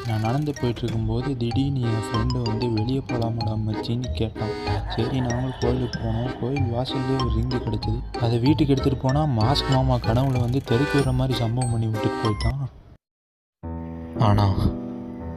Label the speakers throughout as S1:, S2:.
S1: நான் நடந்து போயிட்டுருக்கும்போது திடீர்னு என் ஃப்ரெண்டு வந்து வெளியே போகலாமாடா மச்சின்னு கேட்டான். சரி நாங்களும் கோயிலுக்கு போனோம். கோயில் வாசல்லே ஒரு ரிங்கு கிடச்சிது. அதை வீட்டுக்கு எடுத்துகிட்டு போனால் மாஸ்க் மாமா கனவுல வந்து தெருக்கு வர மாதிரி சம்பவம் பண்ணி விட்டுட்டு போயிட்டான். ஆனால்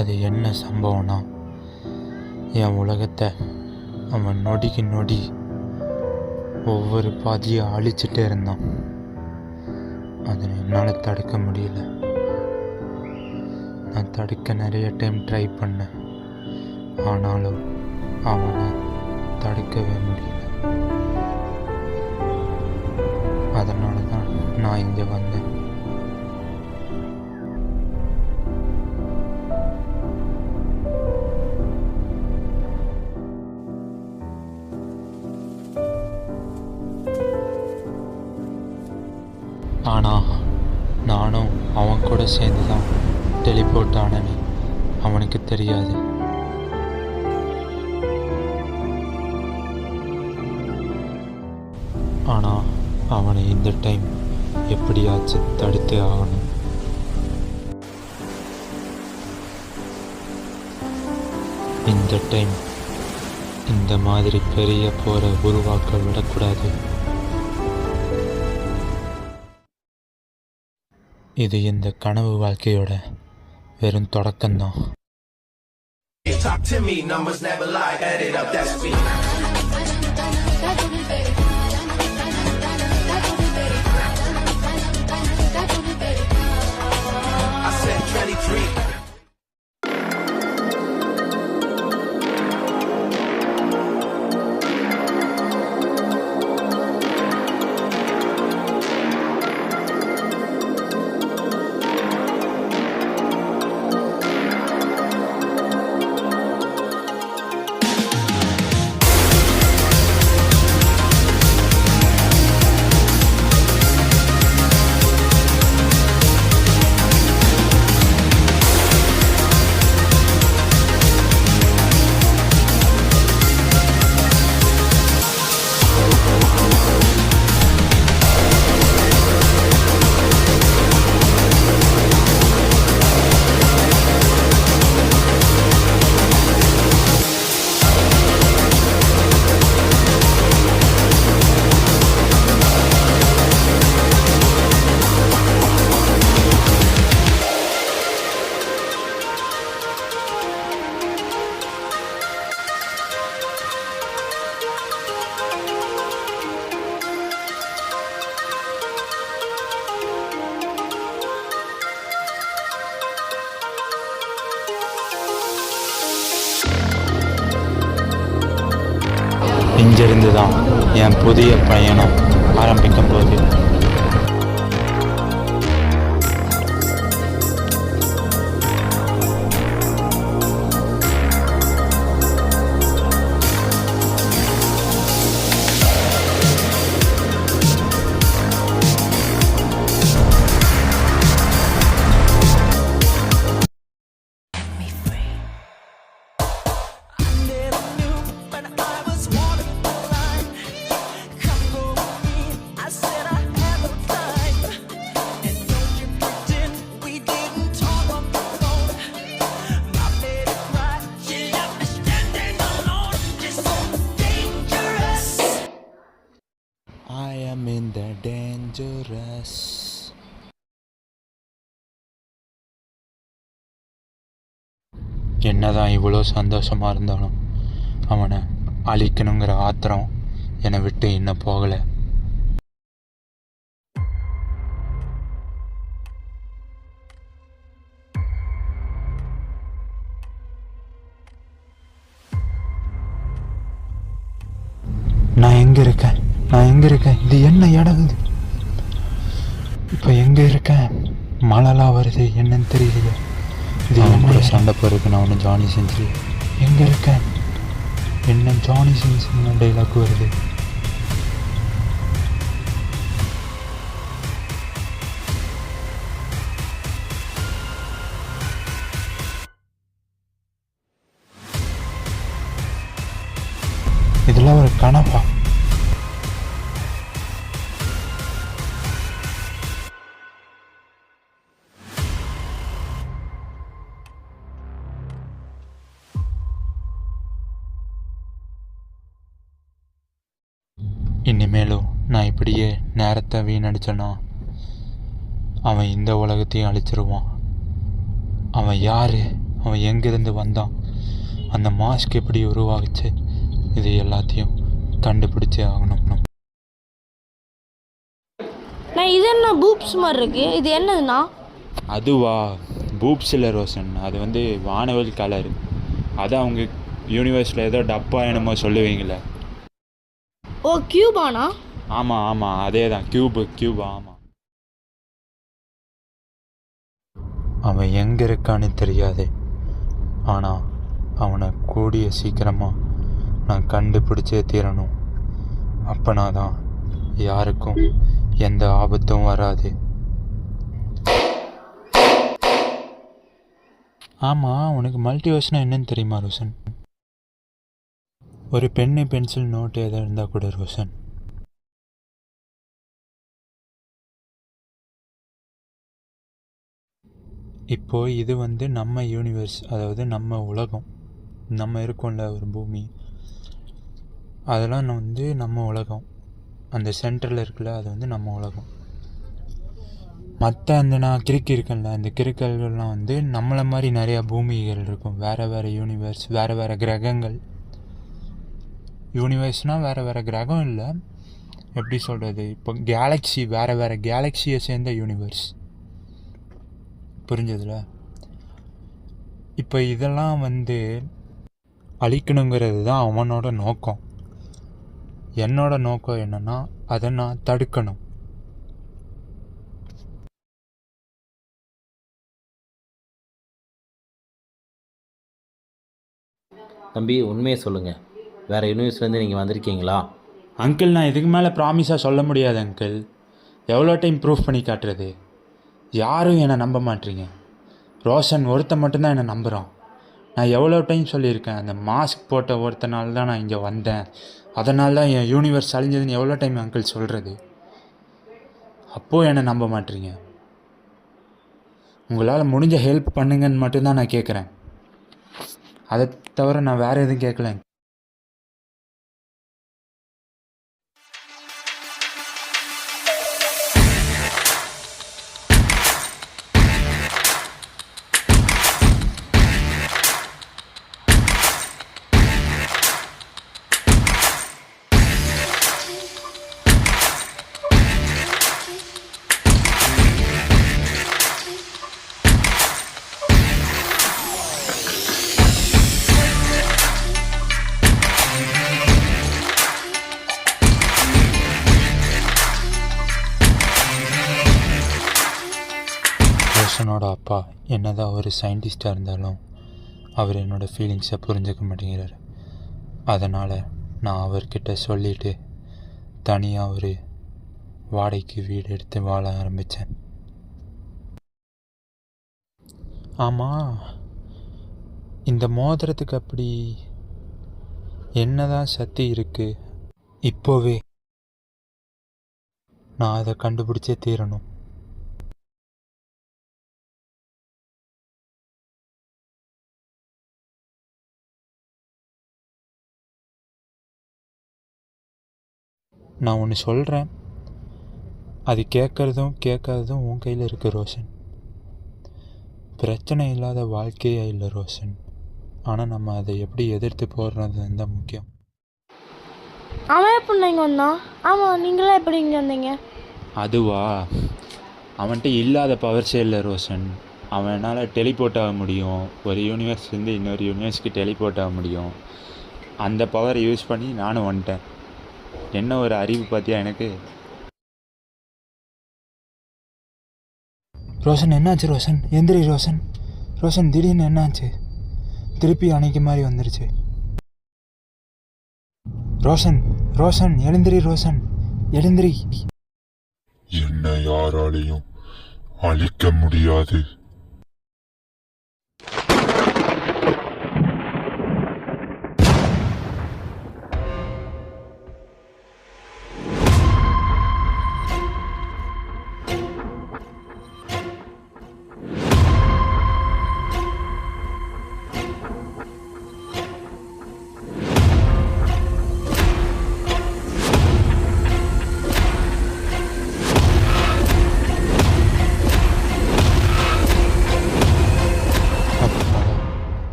S1: அது என்ன சம்பவம்னா, என் உலகத்தை அவன் நொடிக்கு நொடி ஒவ்வொரு பாதியை அழிச்சிட்டே இருந்தான். அதை என்னால் தடுக்க முடியல. நான் தடுக்க நிறைய டைம் ட்ரை பண்ணேன். ஆனாலும் அவனை தடுக்கவே முடியல. அதனால தான் நான் இங்கே வந்தேன். ஆனால் நானும் அவன் கூட சேர்ந்து தான் டெலிபோர்ட் ஆனேன்னு அவனுக்கு தெரியாது. ஆனால் அவனை இந்த டைம் எப்படியாச்சும் தடுத்தே ஆகணும். இந்த டைம் இந்த மாதிரி பெரிய போரை உருவாக்க விடக்கூடாது. இது இந்த கனவு வாழ்க்கையோட வெறும் தொடக்கம்தான். இங்கிருந்து தான் என் புதிய பயணம் ஆரம்பிக்கும் போது I am in the dangerous. என்னதான் இவ்வளோ சந்தோஷமாக இருந்தாலும் அவனை அழிக்கணுங்கிற ஆத்திரம் என்னை விட்டு இன்னும் போகலை. நான் எங்கே இருக்கேன்? இது என்ன இடம்? இது இப்போ எங்கே இருக்கேன்? மழைலாம் வருது, என்னன்னு தெரியல. இது என்னோட சண்டை போகிறதுக்கு நான் ஒன்று ஜானி செஞ்சு எங்கே இருக்கேன்? என்ன ஜானி செஞ்சு டைலாக் வருது. இதெல்லாம் ஒரு கனவா? இனிமேலும் நான் இப்படியே நேரத்தை வீணடிச்சேன்னா அவன் இந்த உலகத்தையும் அழிச்சிருவான். அவன் யார், அவன் எங்கேருந்து வந்தான், அந்த மாஸ்க் எப்படி உருவாகுச்சு, இது எல்லாத்தையும் கண்டுபிடிச்சே ஆகணும்.
S2: நான் இது என்ன பூப்ஸ் மாதிரி இருக்கு, இது என்னதுண்ணா?
S1: அதுவா, பூப்ஸ் இல்லை ரோஷன், அது வந்து வானவில் கலர். அது அவங்க யூனிவர்ஸில் ஏதோ டப்பா என்னமோ சொல்லுவீங்களே.
S2: ஓ, கியூபானா?
S1: ஆமாம் ஆமாம், அதே தான், கியூபா. ஆமாம். அவன் எங்கே இருக்கான்னு தெரியாது, ஆனால் அவனை கூடிய சீக்கிரமாக நான் கண்டுபிடிச்சே தீரணும். அப்பனா தான் யாருக்கும் எந்த ஆபத்தும் வராது. ஆமாம், உனக்கு மல்டிவர்ஸ்னால் என்னன்னு தெரியுமா ரோஷன்? ஒரு பென்னு பென்சில் நோட்டு எதாவது இருந்தால் கூட ரோஷன். இப்போது இது வந்து நம்ம யூனிவர்ஸ், அதாவது நம்ம உலகம். நம்ம இருக்கோம்ல ஒரு பூமி, அதெல்லாம் வந்து நம்ம உலகம். அந்த சென்டரில் இருக்குல்ல, அது வந்து நம்ம உலகம். மற்ற அந்த நான் கிறுக்கி இருக்கேன்ல, அந்த கிறுக்கல்கள்லாம் வந்து நம்மளை மாதிரி நிறையா பூமிகள் இருக்கும். வேறு யூனிவர்ஸ், வேறு கிரகங்கள். யூனிவர்ஸ்னால் வேறு கிரகம் இல்லை, எப்படி சொல்கிறது, இப்போ கேலக்ஸி, வேறு கேலக்ஸியை சேர்ந்த யூனிவர்ஸ். புரிஞ்சதில்ல? இப்போ இதெல்லாம் வந்து அழிக்கணுங்கிறது தான் அவனோட நோக்கம். என்னோட நோக்கம் என்னென்னா, அதை நான் தடுக்கணும்.
S3: தம்பி, உண்மையை சொல்லுங்கள், வேறு யூனிவர்ஸ்லேருந்து நீங்கள் வந்திருக்கீங்களா?
S1: அங்கிள், நான் இதுக்கு மேலே ப்ராமிஸாக சொல்ல முடியாது அங்கிள். எவ்வளோ டைம் ப்ரூஃப் பண்ணி காட்டுறது? யாரும் என்னை நம்ப மாட்டீங்க. ரோஷன் ஒருத்தன் மட்டும்தான் என்னை நம்புகிறான். நான் எவ்வளோ டைம் சொல்லியிருக்கேன், அந்த மாஸ்க் போட்ட ஒருத்தனால தான் நான் இங்கே வந்தேன், அதனால தான் என் யூனிவர்ஸ் அழிஞ்சதுன்னு எவ்வளோ டைம் அங்கிள் சொல்கிறது? அப்போது என்னை நம்ப மாட்டீங்க. உங்களால் முடிஞ்ச ஹெல்ப் பண்ணுங்கன்னு மட்டும்தான் நான் கேட்குறேன். அதை தவிர நான் வேறு எதுவும் கேட்கல. ரோஷனோட அப்பா என்னதான் ஒரு சயின்டிஸ்டாக இருந்தாலும் அவர் என்னோடய ஃபீலிங்ஸை புரிஞ்சுக்க மாட்டேங்கிறார். அதனால் நான் அவர்கிட்ட சொல்லிவிட்டு தனியாக ஒரு வாடகைக்கு வீடு எடுத்து வாழ ஆரம்பித்தேன். ஆமாம், இந்த மோதிரத்துக்கு அப்படி என்னதான் சக்தி இருக்குது? இப்போவே நான் அதை கண்டுபிடிச்சே தீரணும். நான் ஒன்று சொல்கிறேன், அது கேட்காததும் உன் கையில் இருக்குது ரோஷன். பிரச்சனை இல்லாத வாழ்க்கையே இல்லை ரோஷன், ஆனால் நம்ம அதை எப்படி எதிர்த்து போடுறது தான் முக்கியம்.
S2: அவன் எப்படி இங்கே வந்தான்? ஆமாம், நீங்களாம் எப்படி இங்கே வந்தீங்க?
S1: அதுவா, அவன்கிட்ட இல்லாத பவர்ஸே இல்லை ரோஷன். அவனால் டெலிபோர்ட் ஆக முடியும், ஒரு யூனிவர்ஸ்லேருந்து இன்னொரு யூனிவர்ஸ்க்கு டெலிபோர்ட் ஆக முடியும். அந்த பவரை யூஸ் பண்ணி நானும் வந்துட்டேன். என்ன ஒரு அறிவு பார்த்தியா எனக்கு? ரோஷன், என்னாச்சு ரோஷன்? எந்திரி ரோஷன். ரோஷன், திடீர்னு என்னாச்சு? திருப்பி அன்னைக்கு மாதிரி வந்துருச்சு. ரோஷன் எழுந்திரி ரோஷன், எழுந்திரி.
S4: என்னை யாராலையும் அழிக்க முடியாது.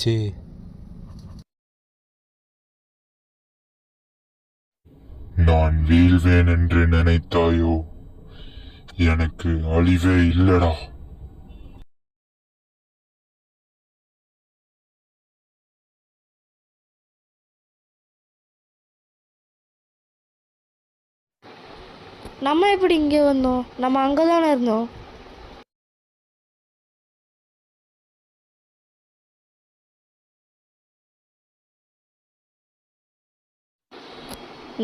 S1: என்னாச்சு?
S4: நான் வீழ்வேன் என்று நினைத்தாயோ? எனக்கு அழிவே இல்லடா.
S2: நம்ம எப்படி இங்கே வந்தோம்? நம்ம அங்கே தானே இருந்தோம்.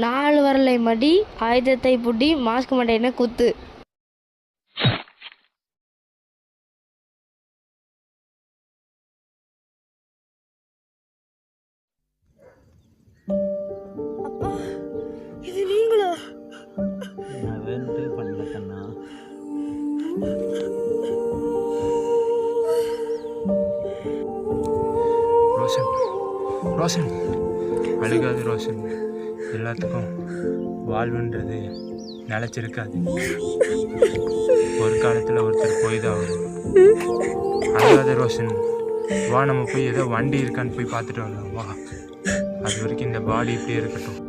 S2: நாலு வரலை மடி, ஆயுதத்தை புட்டி, மாஸ்க் மண்டையின குத்து. அப்பா, இது நீங்களா?
S3: நான் வேணுட்டு பண்ணல கண்ணா.
S1: ரோஷன், ரோஷன், அழுகாது ரோஷன். எல்லாத்துக்கும் வாழ்வுன்றது நிலச்சிருக்காது. ஒரு காலத்தில் ஒருத்தர் போய் தான் வரும். அழுகாத ரோஷன். வா, நம்ம போய் ஏதோ வண்டி இருக்கான்னு போய் பார்த்துட்டு வரலாம். வா, அது வரைக்கும் இந்த பாடி இப்படியே இருக்கட்டும்.